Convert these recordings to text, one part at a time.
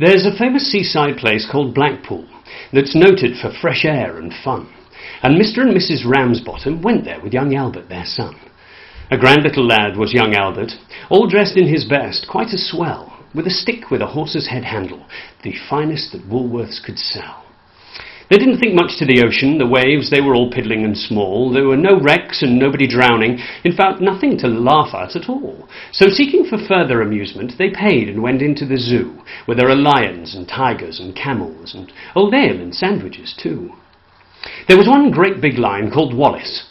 There's a famous seaside place called Blackpool that's noted for fresh air and fun, and Mr. and Mrs. Ramsbottom went there with young Albert, their son. A grand little lad was young Albert, all dressed in his best, quite a swell, with a stick with a horse's head handle, the finest that Woolworths could sell. They didn't think much to the ocean, the waves, they were all piddling and small. There were no wrecks and nobody drowning, in fact nothing to laugh at all. So seeking for further amusement, they paid and went into the zoo, where there are lions and tigers and camels and old ale and sandwiches too. There was one great big lion called Wallace.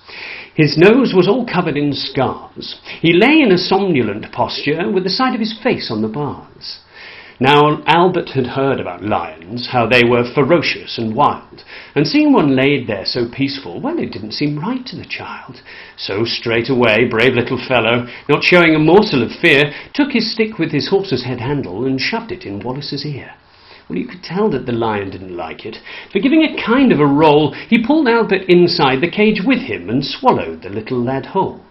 His nose was all covered in scars. He lay in a somnolent posture with the side of his face on the bars. Now Albert had heard about lions, how they were ferocious and wild, and seeing one laid there so peaceful, well, it didn't seem right to the child. So straight away, brave little fellow, not showing a morsel of fear, took his stick with his horse's head handle and shoved it in Wallace's ear. Well, you could tell that the lion didn't like it, for giving a kind of a roll, he pulled Albert inside the cage with him and swallowed the little lad whole.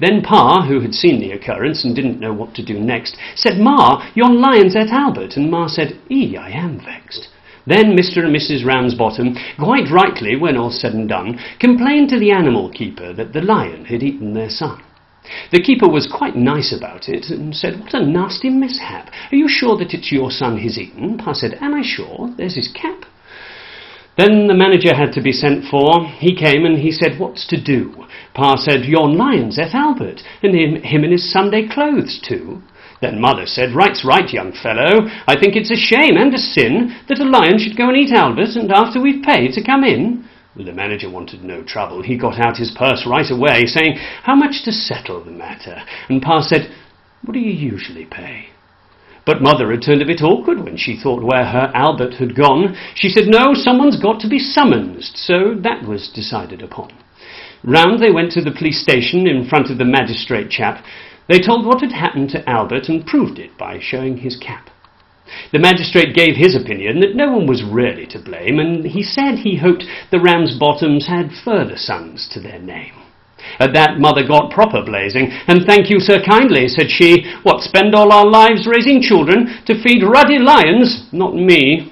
Then Pa, who had seen the occurrence and didn't know what to do next, said, "Ma, yon lion's at Albert," and Ma said, I am vexed." Then Mr. and Mrs. Ramsbottom, quite rightly, when all's said and done, complained to the animal keeper that the lion had eaten their son. The keeper was quite nice about it and said, "What a nasty mishap. Are you sure that it's your son he's eaten?" Pa said, "Am I sure? There's his cap." Then the manager had to be sent for. He came and he said, "What's to do?" Pa said, "Yon lion's at Albert, and him in his Sunday clothes too." Then Mother said, "Right's right, young fellow. I think it's a shame and a sin that a lion should go and eat Albert, and after we've paid to come in." Well, the manager wanted no trouble. He got out his purse right away, saying, "How much to settle the matter?" And Pa said, "What do you usually pay?" But Mother had turned a bit awkward when she thought where her Albert had gone. She said, "No, someone's got to be summoned." So that was decided upon. Round they went to the police station in front of the magistrate chap. They told what had happened to Albert and proved it by showing his cap. The magistrate gave his opinion that no one was really to blame, and he said he hoped the Ramsbottoms had further sons to their name. At that Mother got proper blazing, and "Thank you, sir, kindly," said she. "What, spend all our lives raising children to feed ruddy lions? Not me."